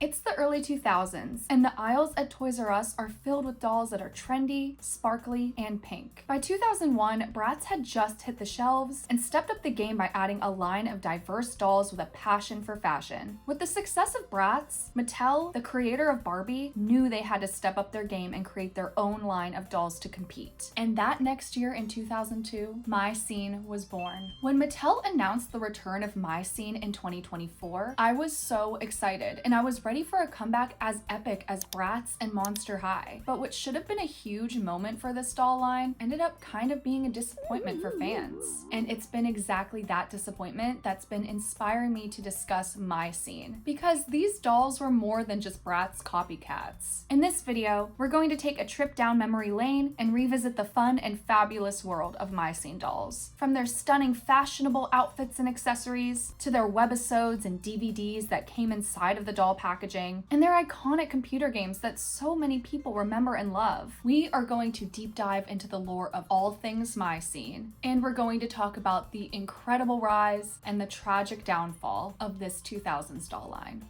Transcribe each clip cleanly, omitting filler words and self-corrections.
It's the early 2000s, and the aisles at Toys R Us are filled with dolls that are trendy, sparkly, and pink. By 2001, Bratz had just hit the shelves and stepped up the game by adding a line of diverse dolls with a passion for fashion. With the success of Bratz, Mattel, the creator of Barbie, knew they had to step up their game and create their own line of dolls to compete. And that next year in 2002, MyScene was born. When Mattel announced the return of MyScene in 2024, I was so excited, and I was ready for a comeback as epic as Bratz and Monster High. But what should have been a huge moment for this doll line ended up kind of being a disappointment for fans. And it's been exactly that disappointment that's been inspiring me to discuss MyScene, because these dolls were more than just Bratz copycats. In this video, we're going to take a trip down memory lane and revisit the fun and fabulous world of MyScene dolls. From their stunning fashionable outfits and accessories, to their webisodes and DVDs that came inside of the doll packaging, and their iconic computer games that so many people remember and love. We are going to deep dive into the lore of all things MyScene, and we're going to talk about the incredible rise and the tragic downfall of this 2000s doll line.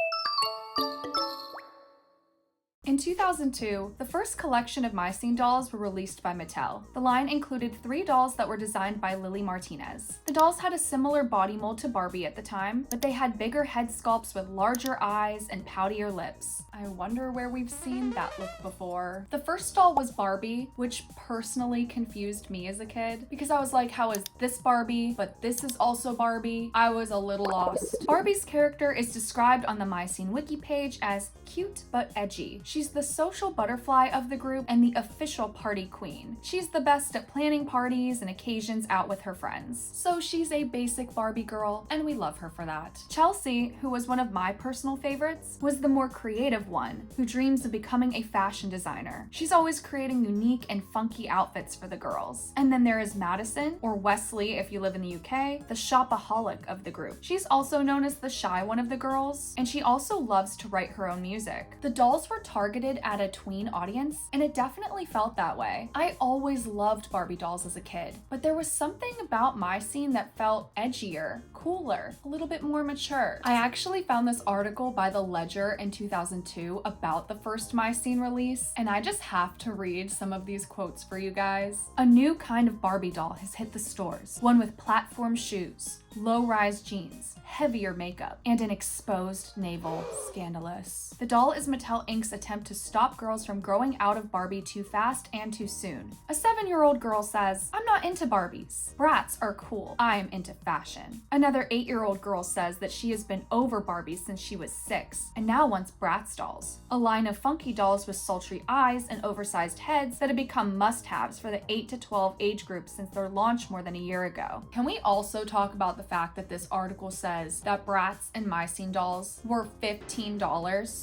In 2002, the first collection of MyScene dolls were released by Mattel. The line included 3 dolls that were designed by Lily Martinez. The dolls had a similar body mold to Barbie at the time, but they had bigger head sculpts with larger eyes and poutier lips. I wonder where we've seen that look before. The first doll was Barbie, which personally confused me as a kid, because I was like, how is this Barbie, but this is also Barbie? I was a little lost. Barbie's character is described on the MyScene wiki page as cute but edgy. She's the social butterfly of the group and the official party queen. She's the best at planning parties and occasions out with her friends. So she's a basic Barbie girl, and we love her for that. Chelsea, who was one of my personal favorites, was the more creative one, who dreams of becoming a fashion designer. She's always creating unique and funky outfits for the girls. And then there is Madison, or Wesley if you live in the UK, the shopaholic of the group. She's also known as the shy one of the girls, and she also loves to write her own music. The dolls were targeted at a tween audience, and it definitely felt that way. I always loved Barbie dolls as a kid, but there was something about MyScene that felt edgier, cooler, a little bit more mature. I actually found this article by The Ledger in 2002 about the first MyScene release, and I just have to read some of these quotes for you guys. A new kind of Barbie doll has hit the stores, one with platform shoes, low-rise jeans, heavier makeup, and an exposed navel. Scandalous. The doll is Mattel Inc.'s attempt to stop girls from growing out of Barbie too fast and too soon. A 7-year-old girl says, "I'm not into Barbies. Bratz are cool. I'm into fashion." Another 8-year-old girl says that she has been over Barbies since she was 6 and now wants Bratz dolls. A line of funky dolls with sultry eyes and oversized heads that have become must-haves for the 8 to 12 age group since their launch more than a year ago. Can we also talk about the fact that this article says that Bratz and MyScene dolls were $15?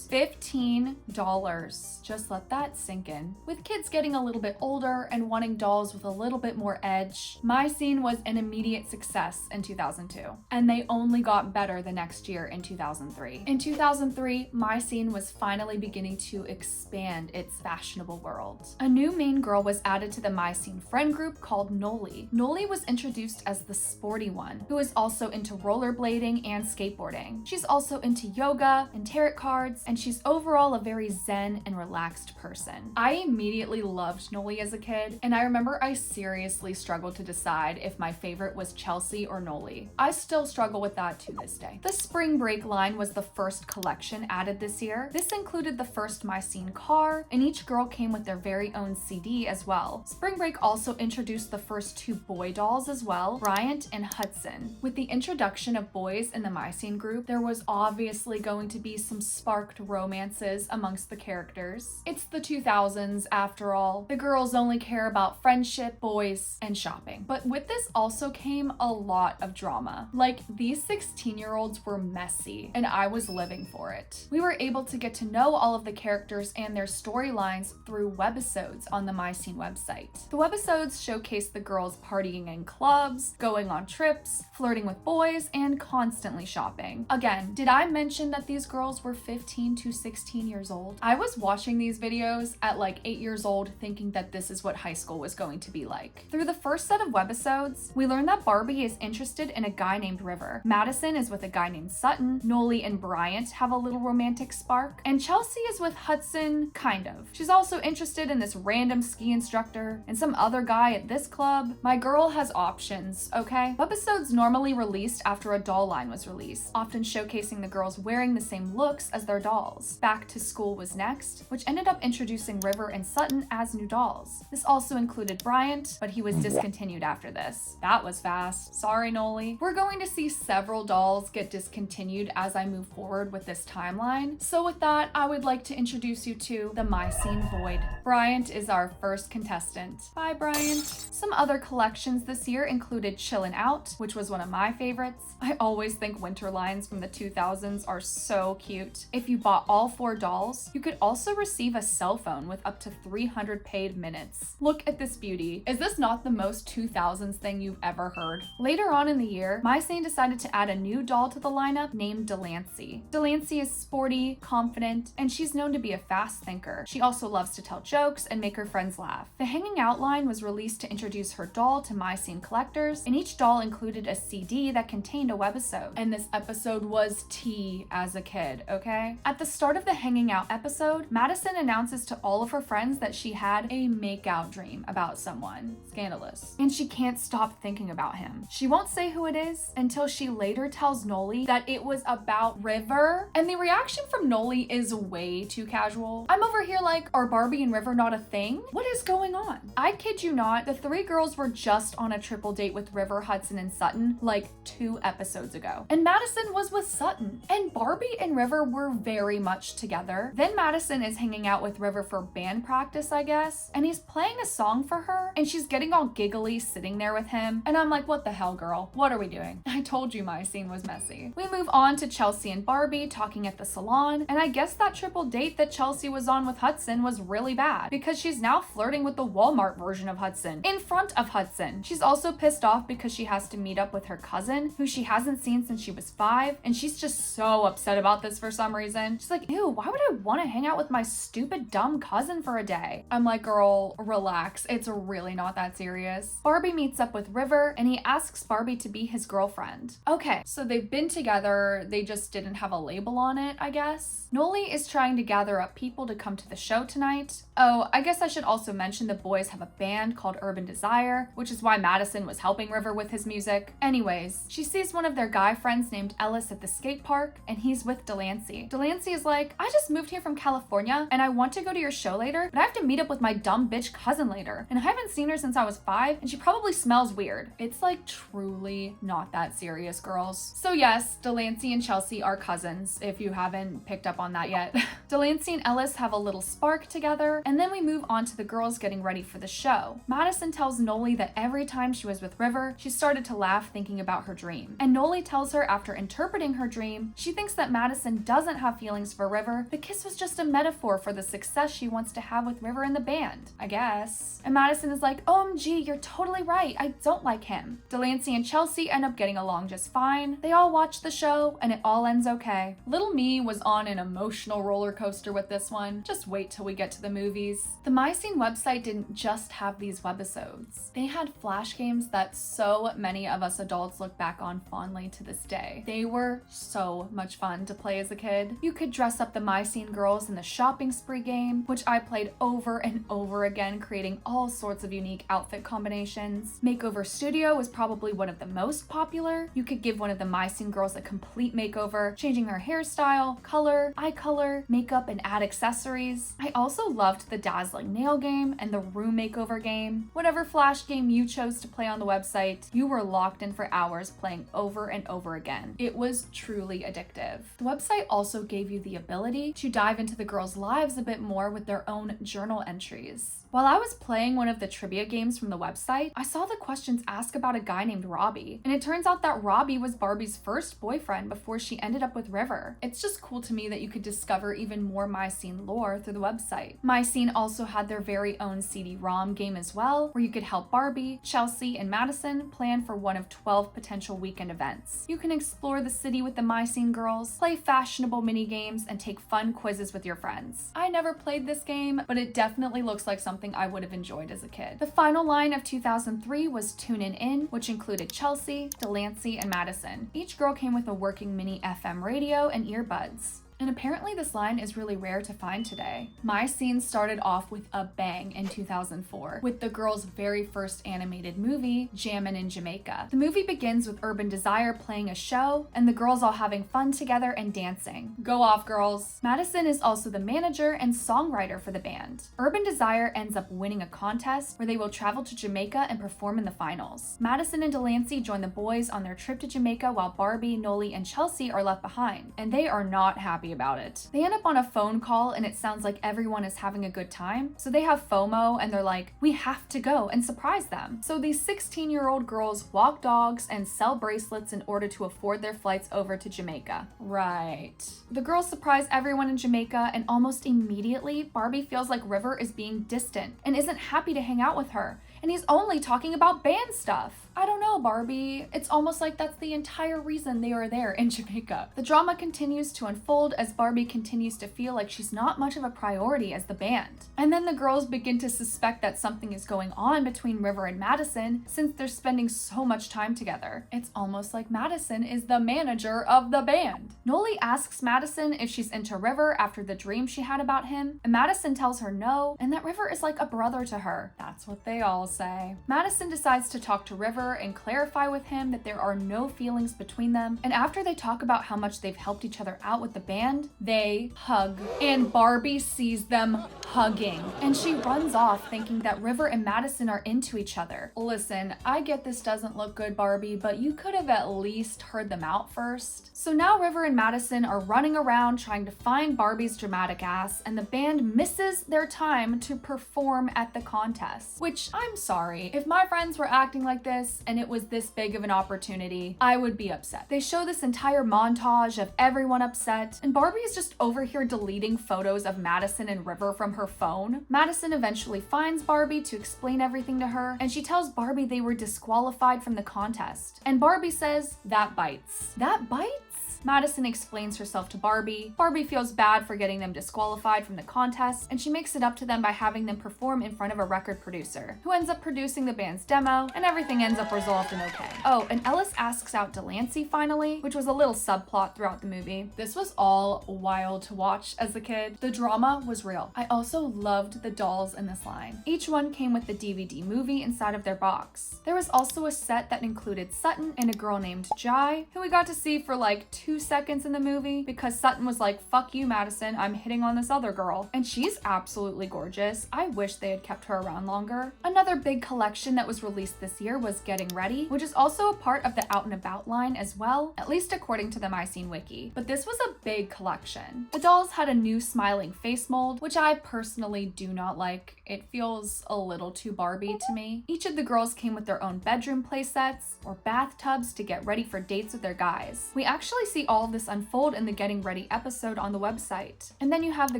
$15. Just let that sink in. With kids getting a little bit older and wanting dolls with a little bit more edge, MyScene was an immediate success in 2002, and they only got better the next year in 2003. In 2003, MyScene was finally beginning to expand its fashionable world. A new main girl was added to the MyScene friend group called Noli. Noli was introduced as the sporty one, who is also into rollerblading and skateboarding. She's also into yoga and tarot cards, and she's overall a very zen and relaxed person. I immediately loved Noli as a kid, and I remember I seriously struggled to decide if my favorite was Chelsea or Noli. I still struggle with that to this day. The Spring Break line was the first collection added this year. This included the first MyScene car, and each girl came with their very own CD as well. Spring Break also introduced the first 2 boy dolls as well, Bryant and Hudson. With the introduction of boys in the MyScene group, there was obviously going to be some sparked romances amongst the characters. It's the 2000s after all. The girls only care about friendship, boys, and shopping. But with this also came a lot of drama. Like, these 16-year-olds were messy, and I was living for it. We were able to get to know all of the characters and their storylines through webisodes on the MyScene website. The webisodes showcase the girls partying in clubs, going on trips, flirting flirting with boys, and constantly shopping. Again, did I mention that these girls were 15 to 16 years old? I was watching these videos at like 8 years old thinking that this is what high school was going to be like. Through the first set of webisodes, we learn that Barbie is interested in a guy named River. Madison is with a guy named Sutton. Noli and Bryant have a little romantic spark. And Chelsea is with Hudson, kind of. She's also interested in this random ski instructor and some other guy at this club. My girl has options, okay? Webisodes normally released after a doll line was released, often showcasing the girls wearing the same looks as their dolls. Back to School was next, which ended up introducing River and Sutton as new dolls. This also included Bryant, but he was discontinued after this. That was fast. Sorry, Noli. We're going to see several dolls get discontinued as I move forward with this timeline. So with that, I would like to introduce you to the MyScene Void. Bryant is our first contestant. Bye, Bryant. Some other collections this year included Chillin' Out, which was one of my favorites. I always think winter lines from the 2000s are so cute. If you bought all 4 dolls, you could also receive a cell phone with up to 300 paid minutes. Look at this beauty. Is this not the most 2000s thing you've ever heard? Later on in the year, MyScene decided to add a new doll to the lineup named Delancey. Delancey is sporty, confident, and she's known to be a fast thinker. She also loves to tell jokes and make her friends laugh. The Hanging Out line was released to introduce her doll to MyScene collectors, and each doll included a CD that contained a webisode. And this episode was tea as a kid, okay? At the start of the Hanging Out episode, Madison announces to all of her friends that she had a makeout dream about someone. Scandalous. And she can't stop thinking about him. She won't say who it is until she later tells Noli that it was about River, and the reaction from Noli is way too casual. I'm over here like, are Barbie and River not a thing? What is going on? I kid you not, the 3 girls were just on a triple date with River, Hudson, and Sutton like 2 episodes ago. And Madison was with Sutton. And Barbie and River were very much together. Then Madison is hanging out with River for band practice, I guess, and he's playing a song for her, and she's getting all giggly sitting there with him. And I'm like, what the hell, girl? What are we doing? I told you my scene was messy. We move on to Chelsea and Barbie talking at the salon, and I guess that triple date that Chelsea was on with Hudson was really bad because she's now flirting with the Walmart version of Hudson in front of Hudson. She's also pissed off because she has to meet up with her cousin, who she hasn't seen since she was 5, and she's just so upset about this for some reason. She's like, ew, why would I want to hang out with my stupid dumb cousin for a day? I'm like, girl, relax. It's really not that serious. Barbie meets up with River, and he asks Barbie to be his girlfriend. Okay, so they've been together, they just didn't have a label on it, I guess. Noli is trying to gather up people to come to the show tonight. Oh, I guess I should also mention the boys have a band called Urban Desire, which is why Madison was helping River with his music. Anyways, she sees one of their guy friends named Ellis at the skate park, and he's with Delancey. Delancey is like, I just moved here from California, and I want to go to your show later, but I have to meet up with my dumb bitch cousin later, and I haven't seen her since I was 5, and she probably smells weird. It's like truly not that serious, girls. So yes, Delancey and Chelsea are cousins, if you haven't picked up on that yet. Delancey and Ellis have a little spark together, and then we move on to the girls getting ready for the show. Madison tells Noli that every time she was with River, she started to laugh thinking about her dream. And Noli tells her after interpreting her dream, she thinks that Madison doesn't have feelings for River. The kiss was just a metaphor for the success she wants to have with River in the band, I guess. And Madison is like, OMG, you're totally right. I don't like him. Delancey and Chelsea end up getting along just fine. They all watch the show, and it all ends okay. Little me was on an emotional roller coaster with this one. Just wait till we get to the movies. The MyScene website didn't just have these webisodes. They had flash games that so many of us adults look back on fondly to this day. They were so much fun to play as a kid. You could dress up the MyScene girls in the shopping spree game, which I played over and over again, creating all sorts of unique outfit combinations. Makeover Studio was probably one of the most popular. You could give one of the MyScene girls a complete makeover, changing her hairstyle, color, eye color, makeup, and add accessories. I also loved the Dazzling Nail game and the Room Makeover game. Whatever flash game you chose to play on the website, you were locked in for hours playing over and over again. It was truly addictive. The website also gave you the ability to dive into the girls' lives a bit more with their own journal entries. While I was playing one of the trivia games from the website, I saw the questions ask about a guy named Robbie, and it turns out that Robbie was Barbie's first boyfriend before she ended up with River. It's just cool to me that you could discover even more MyScene lore through the website. MyScene also had their very own CD-ROM game as well, where you could help Barbie, Chelsea, and Madison plan for one of 12 12 potential weekend events. You can explore the city with the MyScene girls, play fashionable mini games, and take fun quizzes with your friends. I never played this game, but it definitely looks like something I would have enjoyed as a kid. The final line of 2003 was Tune In, which included Chelsea, Delancey, and Madison. Each girl came with a working mini FM radio and earbuds. And apparently this line is really rare to find today. MyScene started off with a bang in 2004 with the girls' very first animated movie, Jammin' in Jamaica. The movie begins with Urban Desire playing a show and the girls all having fun together and dancing. Go off, girls! Madison is also the manager and songwriter for the band. Urban Desire ends up winning a contest where they will travel to Jamaica and perform in the finals. Madison and Delancey join the boys on their trip to Jamaica while Barbie, Noli, and Chelsea are left behind, and they are not happy about it. They end up on a phone call and it sounds like everyone is having a good time, so they have FOMO and they're like, we have to go and surprise them. So these 16-year-old girls walk dogs and sell bracelets in order to afford their flights over to Jamaica. Right. The girls surprise everyone in Jamaica and almost immediately Barbie feels like River is being distant and isn't happy to hang out with her, and he's only talking about band stuff. I don't know, Barbie. It's almost like that's the entire reason they are there in Jamaica. The drama continues to unfold as Barbie continues to feel like she's not much of a priority as the band. And then the girls begin to suspect that something is going on between River and Madison since they're spending so much time together. It's almost like Madison is the manager of the band. Noli asks Madison if she's into River after the dream she had about him, and Madison tells her no, and that River is like a brother to her. That's what they all say. Madison decides to talk to River and clarify with him that there are no feelings between them, and after they talk about how much they've helped each other out with the band, they hug. And Barbie sees them hugging, and she runs off thinking that River and Madison are into each other. Listen, I get this doesn't look good, Barbie, but you could have at least heard them out first. So now River and Madison are running around trying to find Barbie's dramatic ass, and the band misses their time to perform at the contest, which I'm sorry. If my friends were acting like this and it was this big of an opportunity, I would be upset. They show this entire montage of everyone upset, and Barbie is just over here deleting photos of Madison and River from her phone. Madison eventually finds Barbie to explain everything to her, and she tells Barbie they were disqualified from the contest. And Barbie says, "That bites." That bites? Madison explains herself to Barbie. Barbie feels bad for getting them disqualified from the contest, and she makes it up to them by having them perform in front of a record producer, who ends up producing the band's demo, and everything ends up resolved and okay. Oh, and Ellis asks out Delancey finally, which was a little subplot throughout the movie. This was all wild to watch as a kid. The drama was real. I also loved the dolls in this line. Each one came with the DVD movie inside of their box. There was also a set that included Sutton and a girl named Jai, who we got to see for like 2 seconds in the movie because Sutton was like, fuck you, Madison, I'm hitting on this other girl. And she's absolutely gorgeous. I wish they had kept her around longer. Another big collection that was released this year was Getting Ready, which is also a part of the Out and About line as well, at least according to the MyScene wiki. But this was a big collection. The dolls had a new smiling face mold, which I personally do not like. It feels a little too Barbie to me. Each of the girls came with their own bedroom play sets or bathtubs to get ready for dates with their guys. We actually see all of this unfold in the Getting Ready episode on the website. And then you have the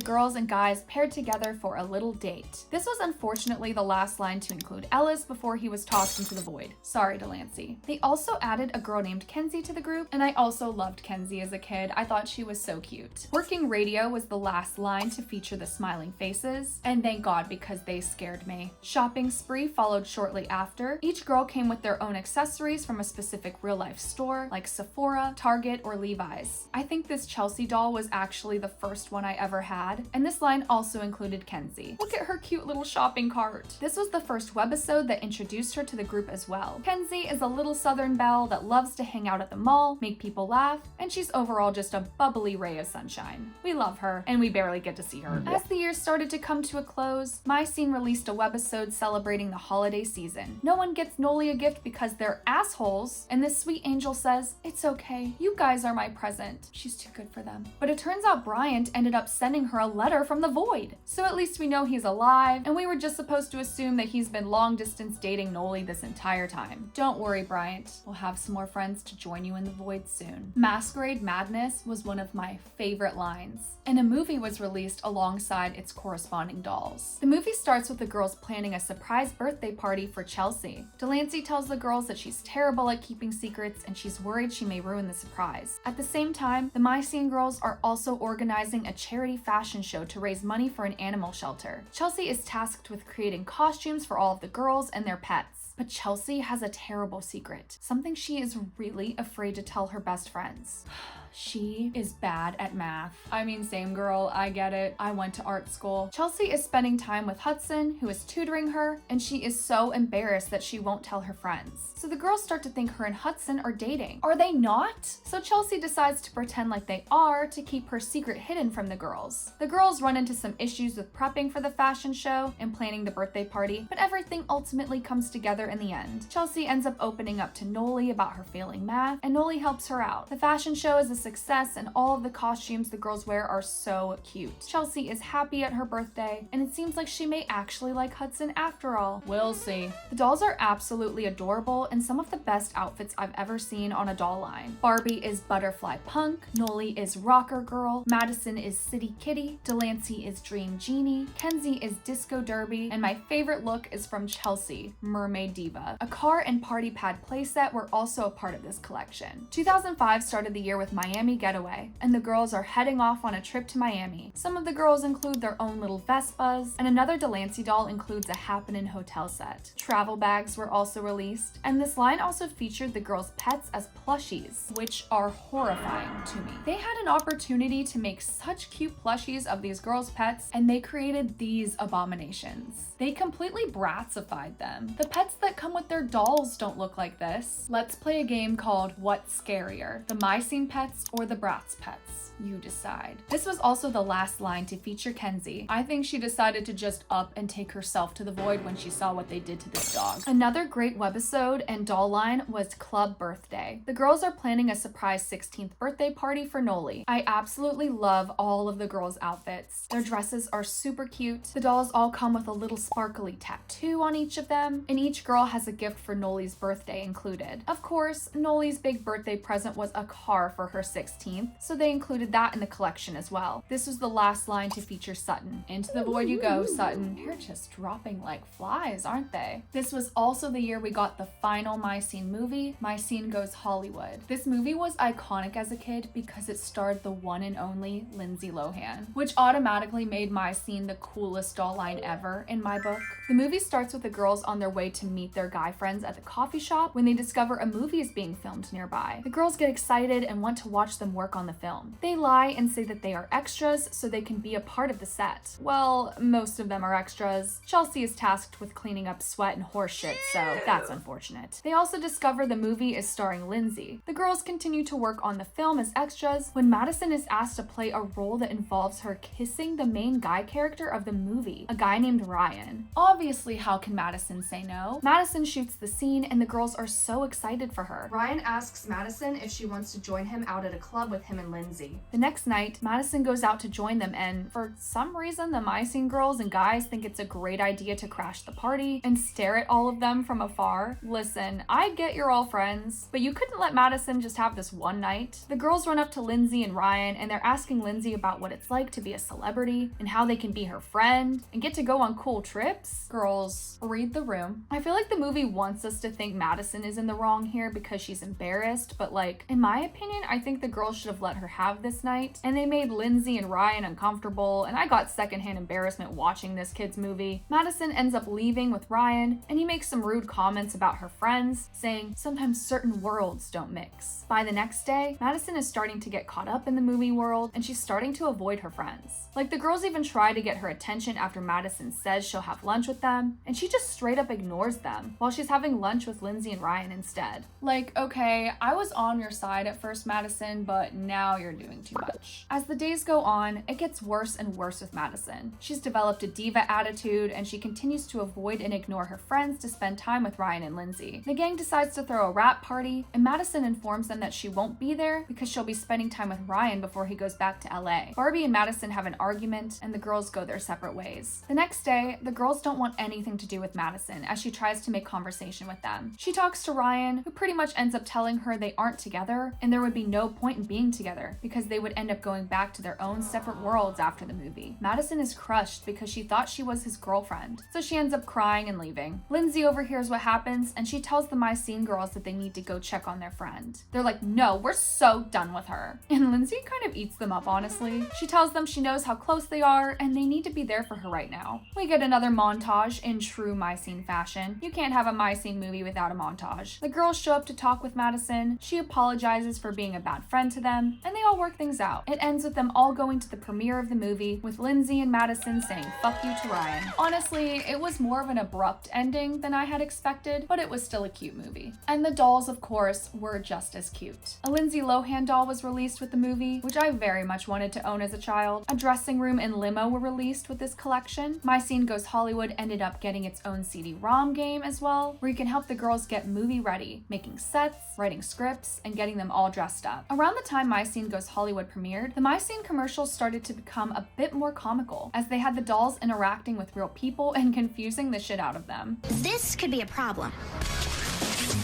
girls and guys paired together for a little date. This was unfortunately the last line to include Ellis before he was tossed into the void. Sorry, Delancey. They also added a girl named Kenzie to the group, and I also loved Kenzie as a kid. I thought she was so cute. Working Radio was the last line to feature the smiling faces, and thank God because they scared me. Shopping Spree followed shortly after. Each girl came with their own accessories from a specific real-life store like Sephora, Target, or Levi's. I think this Chelsea doll was actually the first one I ever had, and this line also included Kenzie. Look at her cute little shopping cart. This was the first webisode that introduced her to the group as well. Kenzie is a little Southern belle that loves to hang out at the mall, make people laugh, and she's overall just a bubbly ray of sunshine. We love her, and we barely get to see her. As the year started to come to a close, MyScene released a webisode celebrating the holiday season. No one gets Noli a gift because they're assholes, and this sweet angel says, "It's okay, you guys are my present. She's too good for them. But it turns out Bryant ended up sending her a letter from the void. So at least we know he's alive, and we were just supposed to assume that he's been long distance dating Noli this entire time. Don't worry, Bryant. We'll have some more friends to join you in the void soon. Masquerade Madness was one of my favorite lines, and a movie was released alongside its corresponding dolls. The movie starts with the girls planning a surprise birthday party for Chelsea. Delancey tells the girls that she's terrible at keeping secrets and she's worried she may ruin the surprise. At the same time, the MyScene girls are also organizing a charity fashion show to raise money for an animal shelter. Chelsea is tasked with creating costumes for all of the girls and their pets. But Chelsea has a terrible secret, something she is really afraid to tell her best friends. She is bad at math. I mean, same girl, I get it. I went to art school. Chelsea is spending time with Hudson, who is tutoring her, and she is so embarrassed that she won't tell her friends. So the girls start to think her and Hudson are dating. Are they not? So Chelsea decides to pretend like they are to keep her secret hidden from the girls. The girls run into some issues with prepping for the fashion show and planning the birthday party, but everything ultimately comes together in the end. Chelsea ends up opening up to Noli about her failing math, and Noli helps her out. The fashion show is a success, and all of the costumes the girls wear are so cute. Chelsea is happy at her birthday, and it seems like she may actually like Hudson after all. We'll see. The dolls are absolutely adorable and some of the best outfits I've ever seen on a doll line. Barbie is Butterfly Punk, Noli is Rocker Girl, Madison is City Kitty, Delancey is Dream Genie, Kenzie is Disco Derby, and my favorite look is from Chelsea, Mermaid Diva. A car and party pad playset were also a part of this collection. 2005 started the year with Miami Getaway, and the girls are heading off on a trip to Miami. Some of the girls include their own little Vespas, and another Delancey doll includes a Happenin' hotel set. Travel bags were also released, and this line also featured the girls' pets as plushies, which are horrifying to me. They had an opportunity to make such cute plushies of these girls' pets, and they created these abominations. They completely Bratzified them. The pets that come with their dolls don't look like this. Let's play a game called What's Scarier? The MyScene pets or the Bratz pets? You decide. This was also the last line to feature Kenzie. I think she decided to just up and take herself to the void when she saw what they did to this dog. Another great webisode and doll line was Club Birthday. The girls are planning a surprise 16th birthday party for Noli. I absolutely love all of the girls' outfits. Their dresses are super cute. The dolls all come with a little sparkly tattoo on each of them, and each girl has a gift for Noli's birthday included. Of course, Noli's big birthday present was a car for her 16th, so they included that in the collection as well. This was the last line to feature Sutton. Into the void you go, Sutton. You're just dropping like flies, aren't they? This was also the year we got the final MyScene movie, MyScene Goes Hollywood. This movie was iconic as a kid because it starred the one and only Lindsay Lohan, which automatically made MyScene the coolest doll line ever in my book. The movie starts with the girls on their way to meet their guy friends at the coffee shop when they discover a movie is being filmed nearby. The girls get excited and want to watch them work on the film. They lie and say that they are extras so they can be a part of the set. Well, most of them are extras. Chelsea is tasked with cleaning up sweat and horse shit, so that's unfortunate. They also discover the movie is starring Lindsay. The girls continue to work on the film as extras when Madison is asked to play a role that involves her kissing the main guy character of the movie, a guy named Ryan. Obviously, how can Madison say no? Madison shoots the scene and the girls are so excited for her. Ryan asks Madison if she wants to join him out at a club with him and Lindsay. The next night, Madison goes out to join them, and for some reason, the MyScene girls and guys think it's a great idea to crash the party and stare at all of them from afar. Listen, I get you're all friends, but you couldn't let Madison just have this one night. The girls run up to Lindsay and Ryan, and they're asking Lindsay about what it's like to be a celebrity and how they can be her friend and get to go on cool trips. Girls, read the room. I feel like the movie wants us to think Madison is in the wrong here because she's embarrassed, but like, in my opinion, I think the girls should have let her have this night, and they made Lindsay and Ryan uncomfortable, and I got secondhand embarrassment watching this kid's movie. Madison ends up leaving with Ryan, and he makes some rude comments about her friends, saying sometimes certain worlds don't mix. By the next day, Madison is starting to get caught up in the movie world, and she's starting to avoid her friends. Like, the girls even try to get her attention after Madison says she'll have lunch with them, and she just straight up ignores them while she's having lunch with Lindsay and Ryan instead. Like, okay, I was on your side at first, Madison, but now you're doing too much. As the days go on, it gets worse and worse with Madison. She's developed a diva attitude, and she continues to avoid and ignore her friends to spend time with Ryan and Lindsay. The gang decides to throw a wrap party, and Madison informs them that she won't be there because she'll be spending time with Ryan before he goes back to LA. Barbie and Madison have an argument, and the girls go their separate ways. The next day, the girls don't want anything to do with Madison as she tries to make conversation with them. She talks to Ryan, who pretty much ends up telling her they aren't together and there would be no point in being together because they would end up going back to their own separate worlds after the movie. Madison is crushed because she thought she was his girlfriend, so she ends up crying and leaving. Lindsay overhears what happens and she tells the MyScene girls that they need to go check on their friend. They're like, no, we're so done with her. And Lindsay kind of eats them up, honestly. She tells them she knows how close they are and they need to be there for her right now. We get another montage in true MyScene fashion. You can't have a MyScene movie without a montage. The girls show up to talk with Madison. She apologizes for being a bad friend to them, and they all work things out. It ends with them all going to the premiere of the movie, with Lindsay and Madison saying fuck you to Ryan. Honestly, it was more of an abrupt ending than I had expected, but it was still a cute movie. And the dolls, of course, were just as cute. A Lindsay Lohan doll was released with the movie, which I very much wanted to own as a child. A dressing room and limo were released with this collection. MyScene Goes Hollywood ended up getting its own CD-ROM game as well, where you can help the girls get movie ready, making sets, writing scripts, and getting them all dressed up. Around the time MyScene Goes Hollywood premiered, the MyScene commercials started to become a bit more comical, as they had the dolls interacting with real people and confusing the shit out of them. This could be a problem.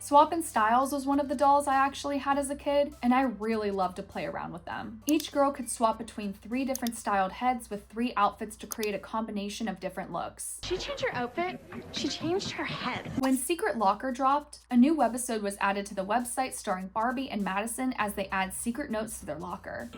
Swap and Styles was one of the dolls I actually had as a kid, and I really loved to play around with them. Each girl could swap between 3 different styled heads with 3 outfits to create a combination of different looks. She changed her outfit. She changed her head. When Secret Locker dropped, a new webisode was added to the website starring Barbie and Madison as they add secret notes to their locker.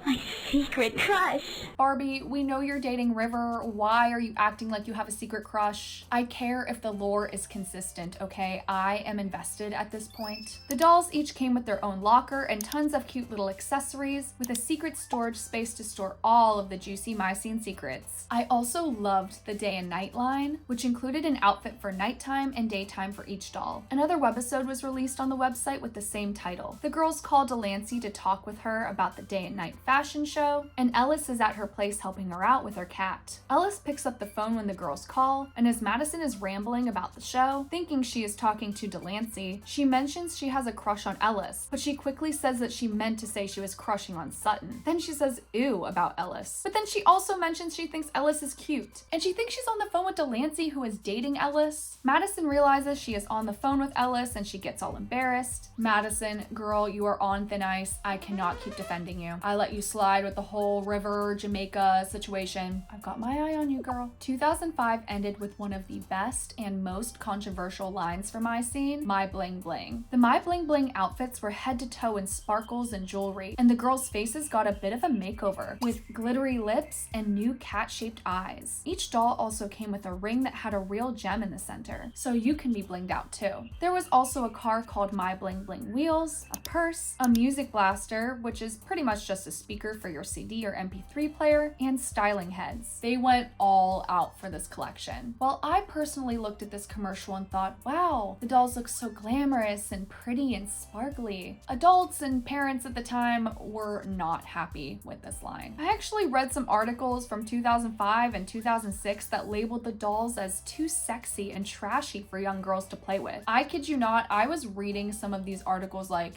My secret crush. Barbie, we know you're dating River. Why are you acting like you have a secret crush? I care if the lore is consistent, okay? I am invested at this point. The dolls each came with their own locker and tons of cute little accessories with a secret storage space to store all of the juicy MyScene secrets. I also loved the day and night line, which included an outfit for nighttime and daytime for each doll. Another webisode was released on the website with the same title. The girls call Delancey to talk with her about the day and night fashion show, and Ellis is at her place helping her out with her cat. Ellis picks up the phone when the girls call, and as Madison is rambling about the show, thinking she is talking to Delancey, she mentions she has a crush on Ellis, but she quickly says that she meant to say she was crushing on Sutton. Then she says ew about Ellis. But then she also mentions she thinks Ellis is cute, and she thinks she's on the phone with Delancey, who is dating Ellis. Madison realizes she is on the phone with Ellis and she gets all embarrassed. Madison, girl, you are on thin ice. I cannot keep defending you. I let you slide with the whole River, Jamaica situation. I've got my eye on you, girl. 2005 ended with one of the best and most controversial lines for MyScene, My Bling Bling. The My Bling Bling outfits were head to toe in sparkles and jewelry, and the girls' faces got a bit of a makeover with glittery lips and new cat-shaped eyes. Each doll also came with a ring that had a real gem in the center, so you can be blinged out too. There was also a car called My Bling Bling Wheels, a purse, a music blaster, which is pretty much just a speaker for your CD or MP3 player, and styling heads. They went all out for this collection. While I personally looked at this commercial and thought, wow, the dolls look so glamorous and pretty and sparkly, adults and parents at the time were not happy with this line. I actually read some articles from 2005 and 2006 that labeled the dolls as too sexy and trashy for young girls to play with. I kid you not, I was reading some of these articles like,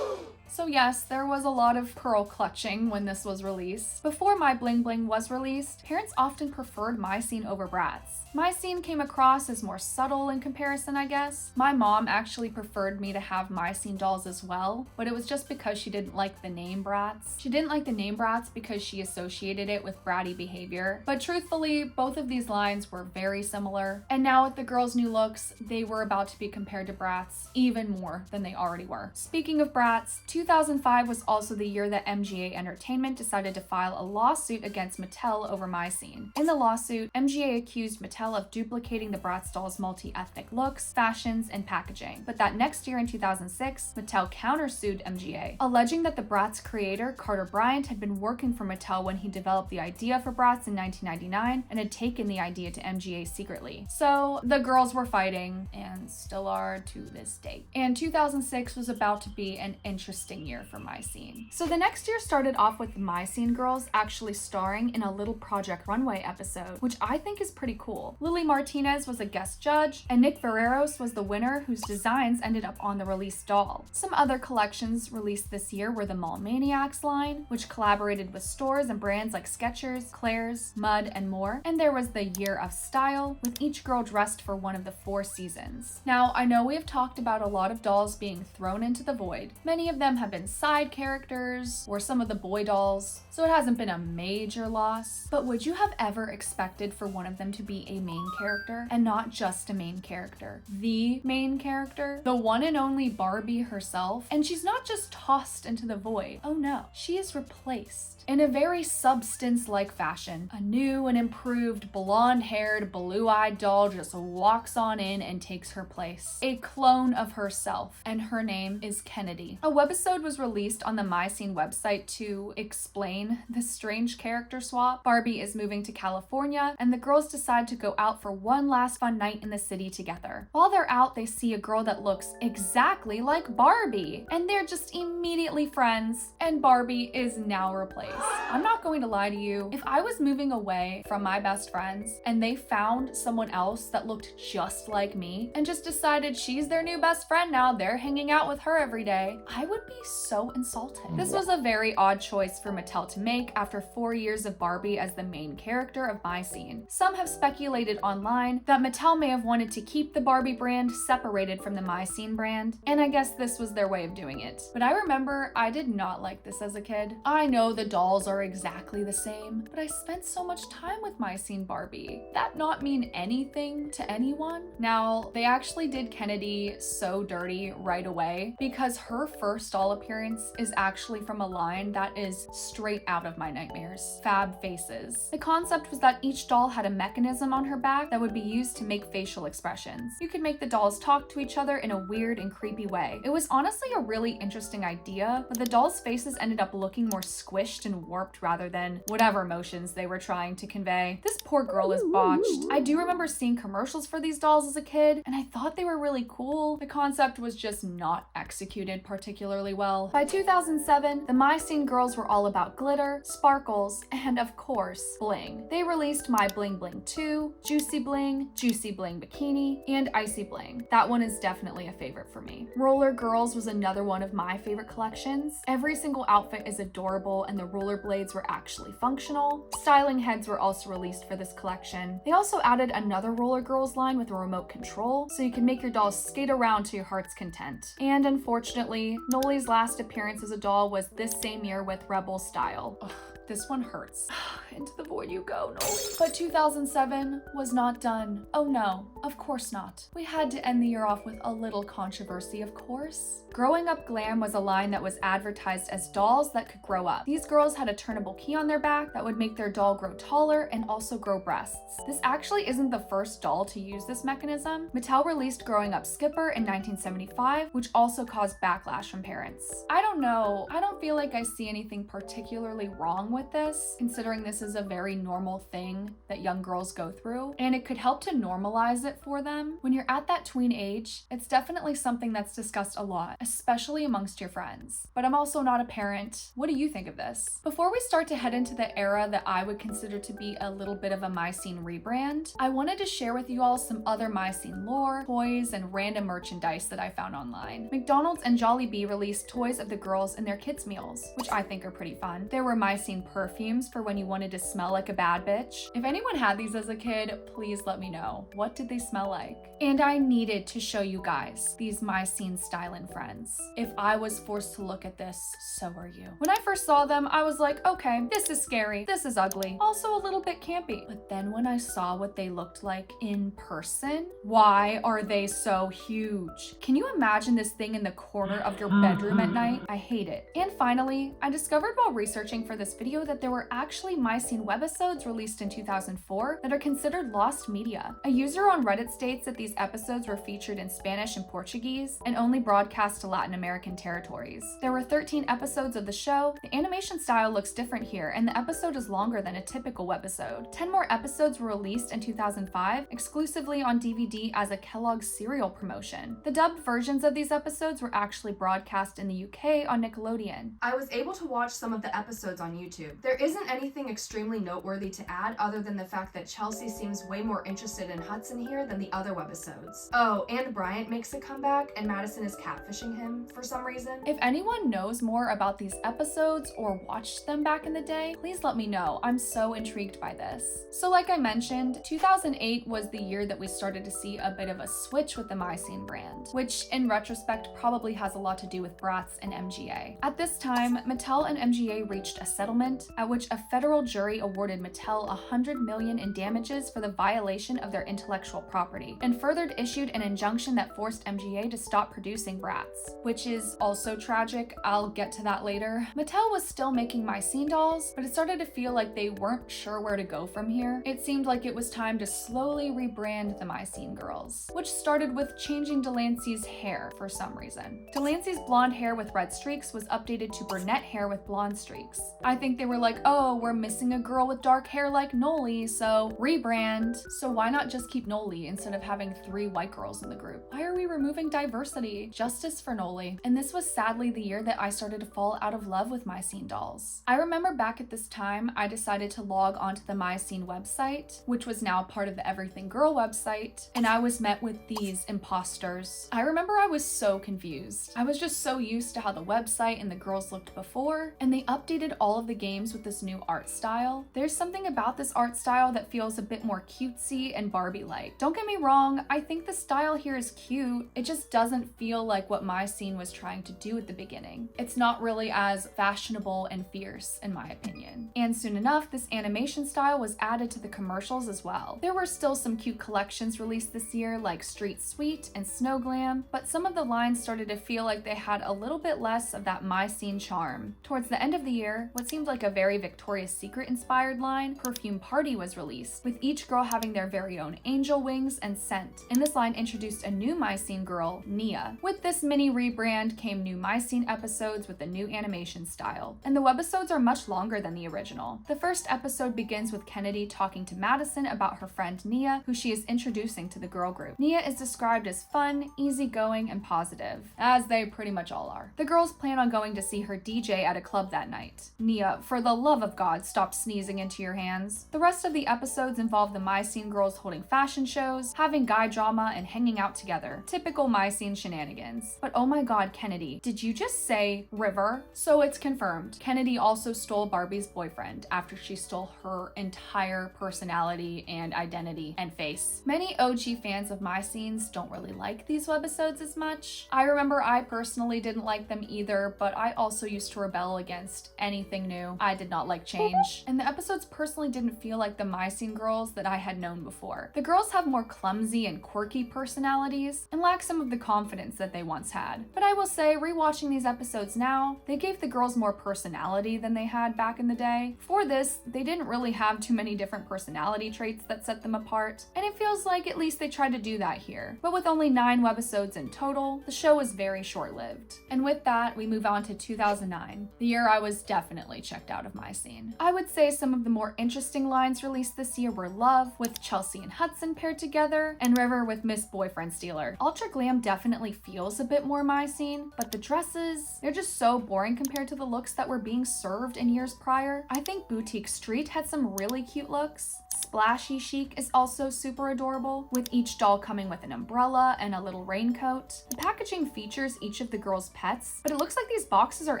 so yes, there was a lot of pearl clutching when this was released. Before My Bling Bling was released, parents often preferred MyScene over Bratz. MyScene came across as more subtle in comparison, I guess. My mom actually preferred me to have MyScene dolls as well, but it was just because she didn't like the name Bratz. She didn't like the name Bratz because she associated it with bratty behavior. But truthfully, both of these lines were very similar. And now with the girls' new looks, they were about to be compared to Bratz even more than they already were. Speaking of Bratz, 2005 was also the year that MGA Entertainment decided to file a lawsuit against Mattel over MyScene. In the lawsuit, MGA accused Mattel of duplicating the Bratz dolls' multi-ethnic looks, fashions, and packaging. But that next year in 2006, Mattel countersued MGA, alleging that the Bratz creator, Carter Bryant, had been working for Mattel when he developed the idea for Bratz in 1999 and had taken the idea to MGA secretly. So the girls were fighting, and still are to this day. And 2006 was about to be an interesting interesting year for MyScene. So the next year started off with the MyScene girls actually starring in a little Project Runway episode, which I think is pretty cool. Lily Martinez was a guest judge, and Nick Ferreros was the winner, whose designs ended up on the released doll. Some other collections released this year were the Mall Maniacs line, which collaborated with stores and brands like Skechers, Claire's, Mud, and more. And there was the Year of Style, with each girl dressed for one of the 4 seasons. Now, I know we have talked about a lot of dolls being thrown into the void. Many of them have been side characters, or some of the boy dolls, so it hasn't been a major loss. But would you have ever expected for one of them to be a main character, and not just a main character? The main character? The one and only Barbie herself? And she's not just tossed into the void. Oh no, she is replaced in a very substance-like fashion. A new and improved blonde-haired, blue-eyed doll just walks on in and takes her place. A clone of herself, and her name is Kennedy. A webisode was released on the MyScene website to explain this strange character swap. Barbie is moving to California, and the girls decide to go out for one last fun night in the city together. While they're out, they see a girl that looks exactly like Barbie, and they're just immediately friends, and Barbie is now replaced. I'm not going to lie to you. If I was moving away from my best friends and they found someone else that looked just like me and just decided she's their new best friend now, they're hanging out with her every day, I would be so insulted. This was a very odd choice for Mattel to make after 4 years of Barbie as the main character of MyScene. Some have speculated online that Mattel may have wanted to keep the Barbie brand separated from the MyScene brand, and I guess this was their way of doing it. But I remember I did not like this as a kid. I know the dolls are exactly the same, but I spent so much time with MyScene Barbie. That not mean anything to anyone? Now, they actually did Kennedy so dirty right away because her first doll appearance is actually from a line that is straight out of my nightmares, Fab Faces. The concept was that each doll had a mechanism on her back that would be used to make facial expressions. You could make the dolls talk to each other in a weird and creepy way. It was honestly a really interesting idea, but the dolls' faces ended up looking more squished and warped rather than whatever emotions they were trying to convey. This poor girl is botched. I do remember seeing commercials for these dolls as a kid, and I thought they were really cool. The concept was just not executed particularly well. By 2007, the MyScene girls were all about glitter, sparkles, and of course, bling. They released My Bling Bling 2, Juicy Bling Bikini, and Icy Bling. That one is definitely a favorite for me. Roller Girls was another one of my favorite collections. Every single outfit is adorable, and the rollerblades were actually functional. Styling heads were also released for this collection. They also added another Roller Girls line with a remote control, so you can make your dolls skate around to your heart's content. And unfortunately, Noli's last appearance as a doll was this same year with Rebel Style. Ugh. This one hurts. Into the void you go, Noli. But 2007 was not done. Oh no, of course not. We had to end the year off with a little controversy, of course. Growing Up Glam was a line that was advertised as dolls that could grow up. These girls had a turnable key on their back that would make their doll grow taller and also grow breasts. This actually isn't the first doll to use this mechanism. Mattel released Growing Up Skipper in 1975, which also caused backlash from parents. I don't know. I don't feel like I see anything particularly wrong with this, considering this is a very normal thing that young girls go through, and it could help to normalize it for them. When you're at that tween age, it's definitely something that's discussed a lot, especially amongst your friends. But I'm also not a parent. What do you think of this? Before we start to head into the era that I would consider to be a little bit of a MyScene rebrand, I wanted to share with you all some other MyScene lore, toys, and random merchandise that I found online. McDonald's and Jollibee released toys of the girls in their kids' meals, which I think are pretty fun. There were MyScene perfumes for when you wanted to smell like a bad bitch. If anyone had these as a kid, please let me know. What did they smell like? And I needed to show you guys these MyScene stylin' friends. If I was forced to look at this, so are you. When I first saw them, I was like, okay, this is scary, this is ugly, also a little bit campy. But then when I saw what they looked like in person, why are they so huge? Can you imagine this thing in the corner of your bedroom at night? I hate it. And finally, I discovered while researching for this video video that there were actually MyScene webisodes released in 2004 that are considered lost media. A user on Reddit states that these episodes were featured in Spanish and Portuguese and only broadcast to Latin American territories. There were 13 episodes of the show. The animation style looks different here, and the episode is longer than a typical webisode. 10 more episodes were released in 2005, exclusively on DVD as a Kellogg's cereal promotion. The dubbed versions of these episodes were actually broadcast in the UK on Nickelodeon. I was able to watch some of the episodes on YouTube. There isn't anything extremely noteworthy to add other than the fact that Chelsea seems way more interested in Hudson here than the other webisodes. Oh, and Bryant makes a comeback and Madison is catfishing him for some reason. If anyone knows more about these episodes or watched them back in the day, please let me know. I'm so intrigued by this. So like I mentioned, 2008 was the year that we started to see a bit of a switch with the MyScene brand, which in retrospect probably has a lot to do with Bratz and MGA. At this time, Mattel and MGA reached a settlement at which a federal jury awarded Mattel $100 million in damages for the violation of their intellectual property, and further issued an injunction that forced MGA to stop producing Bratz, which is also tragic. I'll get to that later. Mattel was still making MyScene dolls, but it started to feel like they weren't sure where to go from here. It seemed like it was time to slowly rebrand the MyScene girls, which started with changing Delancey's hair for some reason. Delancey's blonde hair with red streaks was updated to brunette hair with blonde streaks. I think they were like, oh, we're missing a girl with dark hair like Noli, so rebrand. So why not just keep Noli instead of having 3 white girls in the group? Why are we removing diversity? Justice for Noli. And this was sadly the year that I started to fall out of love with MyScene dolls. I remember back at this time, I decided to log onto the MyScene website, which was now part of the Everything Girl website, and I was met with these imposters. I remember I was so confused. I was just so used to how the website and the girls looked before, and they updated all of the games with this new art style. There's something about this art style that feels a bit more cutesy and Barbie-like. Don't get me wrong, I think the style here is cute. It just doesn't feel like what MyScene was trying to do at the beginning. It's not really as fashionable and fierce, in my opinion. And soon enough, this animation style was added to the commercials as well. There were still some cute collections released this year, like Street Sweet and Snow Glam, but some of the lines started to feel like they had a little bit less of that MyScene charm. Towards the end of the year, what seemed like a very Victoria's Secret inspired line, Perfume Party, was released, with each girl having their very own angel wings and scent. And this line introduced a new MyScene girl, Nia. With this mini rebrand came new MyScene episodes with a new animation style, and the webisodes are much longer than the original. The first episode begins with Kennedy talking to Madison about her friend Nia, who she is introducing to the girl group. Nia is described as fun, easygoing, and positive, as they pretty much all are. The girls plan on going to see her DJ at a club that night. Nia, for the love of God, stop sneezing into your hands. The rest of the episodes involve the MyScene girls holding fashion shows, having guy drama, and hanging out together. Typical MyScene shenanigans. But oh my god, Kennedy, did you just say River? So it's confirmed. Kennedy also stole Barbie's boyfriend after she stole her entire personality and identity and face. Many OG fans of MyScenes don't really like these webisodes as much. I remember I personally didn't like them either, but I also used to rebel against anything new. I did not like change. And the episodes personally didn't feel like the MyScene girls that I had known before. The girls have more clumsy and quirky personalities and lack some of the confidence that they once had. But I will say, rewatching these episodes now, they gave the girls more personality than they had back in the day. For this, they didn't really have too many different personality traits that set them apart, and it feels like at least they tried to do that here. But with only 9 webisodes in total, the show was very short-lived. And with that, we move on to 2009, the year I was definitely checked out of MyScene. I would say some of the more interesting lines released this year were Love, with Chelsea and Hudson paired together, and River with Miss Boyfriend Stealer. Ultra Glam definitely feels a bit more MyScene, but the dresses, they're just so boring compared to the looks that were being served in years prior. I think Boutique Street had some really cute looks. Splashy Chic is also super adorable, with each doll coming with an umbrella and a little raincoat. The packaging features each of the girls' pets, but it looks like these boxes are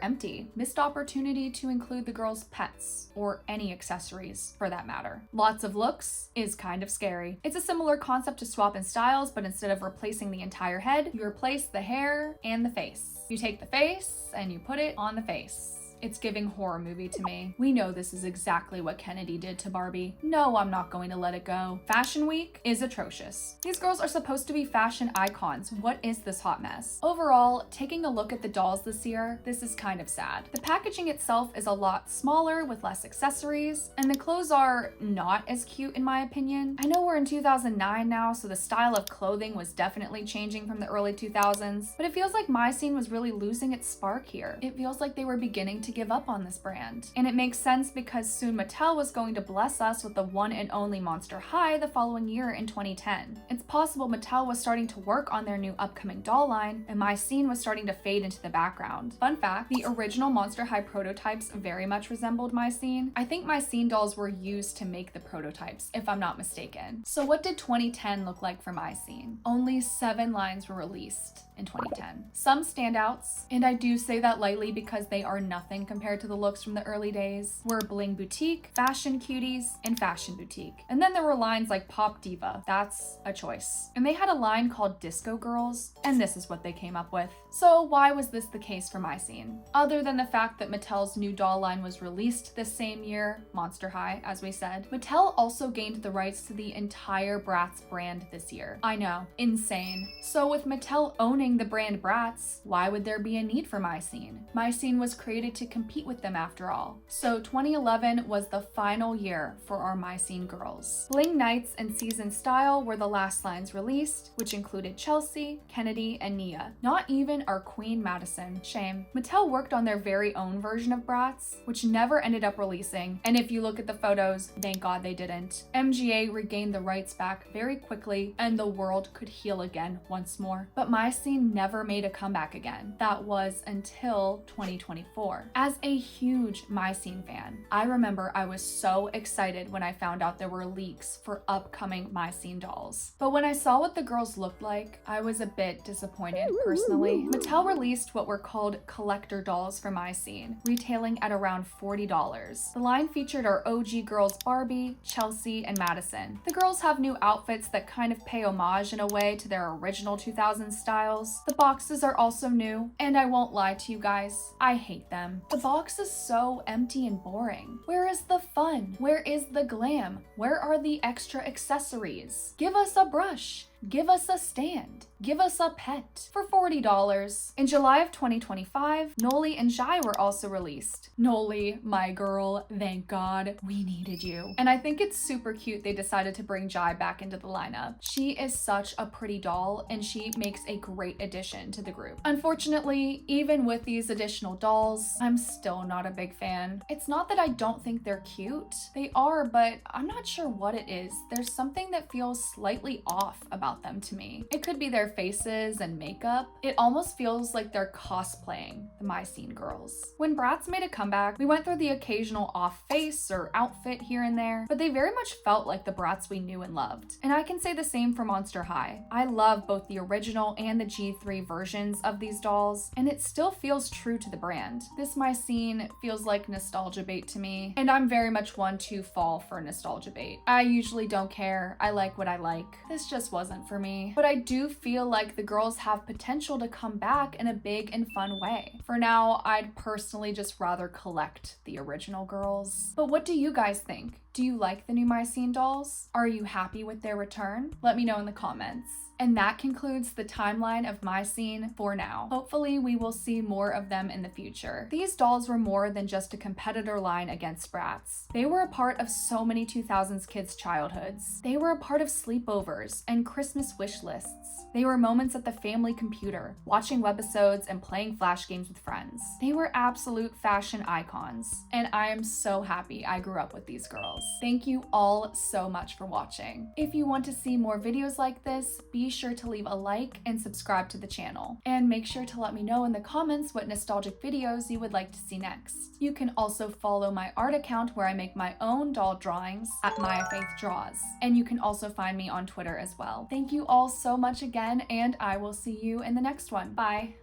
empty. Missed opportunity to include the girls' pets, or any accessories for that matter. Lots of looks is kind of scary. It's a similar concept to Swap and Styles, but instead of replacing the entire head, you replace the hair and the face. You take the face and you put it on the face. It's giving horror movie to me. We know this is exactly what Kennedy did to Barbie. No, I'm not going to let it go. Fashion Week is atrocious. These girls are supposed to be fashion icons. What is this hot mess? Overall, taking a look at the dolls this year, this is kind of sad. The packaging itself is a lot smaller with less accessories, and the clothes are not as cute in my opinion. I know we're in 2009 now, so the style of clothing was definitely changing from the early 2000s, but it feels like MyScene was really losing its spark here. It feels like they were beginning to give up on this brand. And it makes sense because soon Mattel was going to bless us with the one and only Monster High the following year in 2010. It's possible Mattel was starting to work on their new upcoming doll line, and MyScene was starting to fade into the background. Fun fact, the original Monster High prototypes very much resembled MyScene. I think MyScene dolls were used to make the prototypes, if I'm not mistaken. So what did 2010 look like for MyScene? Only 7 lines were released in 2010. Some standouts, and I do say that lightly because they are nothing compared to the looks from the early days, were Bling Boutique, Fashion Cuties, and Fashion Boutique. And then there were lines like Pop Diva. That's a choice. And they had a line called Disco Girls, and this is what they came up with. So why was this the case for MyScene? Other than the fact that Mattel's new doll line was released this same year, Monster High, as we said, Mattel also gained the rights to the entire Bratz brand this year. I know, insane. So with Mattel owning the brand Bratz, why would there be a need for MyScene? MyScene was created to compete with them after all. So 2011 was the final year for our MyScene girls. Bling Nights and Season Style were the last lines released, which included Chelsea, Kennedy, and Nia. Not even our Queen Madison. Shame. Mattel worked on their very own version of Bratz, which never ended up releasing, and if you look at the photos, thank God they didn't. MGA regained the rights back very quickly, and the world could heal again once more. But MyScene never made a comeback again. That was until 2024. As a huge MyScene fan, I remember I was so excited when I found out there were leaks for upcoming MyScene dolls. But when I saw what the girls looked like, I was a bit disappointed personally. Mattel released what were called collector dolls for MyScene, retailing at around $40. The line featured our OG girls Barbie, Chelsea, and Madison. The girls have new outfits that kind of pay homage in a way to their original 2000s styles. The boxes are also new, and I won't lie to you guys, I hate them. The box is so empty and boring. Where is the fun? Where is the glam? Where are the extra accessories? Give us a brush. Give us a stand. Give us a pet for $40. In July of 2025, Noli and Jai were also released. Noli, my girl, thank God, we needed you. And I think it's super cute they decided to bring Jai back into the lineup. She is such a pretty doll, and she makes a great addition to the group. Unfortunately, even with these additional dolls, I'm still not a big fan. It's not that I don't think they're cute. They are, but I'm not sure what it is. There's something that feels slightly off about them to me. It could be their faces and makeup. It almost feels like they're cosplaying the MyScene girls. When Bratz made a comeback, we went through the occasional off face or outfit here and there, but they very much felt like the Bratz we knew and loved. And I can say the same for Monster High. I love both the original and the G3 versions of these dolls, and it still feels true to the brand. This MyScene feels like nostalgia bait to me, and I'm very much one to fall for nostalgia bait. I usually don't care. I like what I like. This just wasn't for me. But I do feel like the girls have potential to come back in a big and fun way. For now, I'd personally just rather collect the original girls. But what do you guys think? Do you like the new MyScene dolls? Are you happy with their return? Let me know in the comments. And that concludes the timeline of MyScene for now. Hopefully we will see more of them in the future. These dolls were more than just a competitor line against Bratz. They were a part of so many 2000s kids' childhoods. They were a part of sleepovers and Christmas wish lists. They were moments at the family computer, watching webisodes and playing flash games with friends. They were absolute fashion icons, and I am so happy I grew up with these girls. Thank you all so much for watching. If you want to see more videos like this, be sure to leave a like and subscribe to the channel. And make sure to let me know in the comments what nostalgic videos you would like to see next. You can also follow my art account where I make my own doll drawings at Maya Faith Draws. And you can also find me on Twitter as well. Thank you all so much again, and I will see you in the next one. Bye.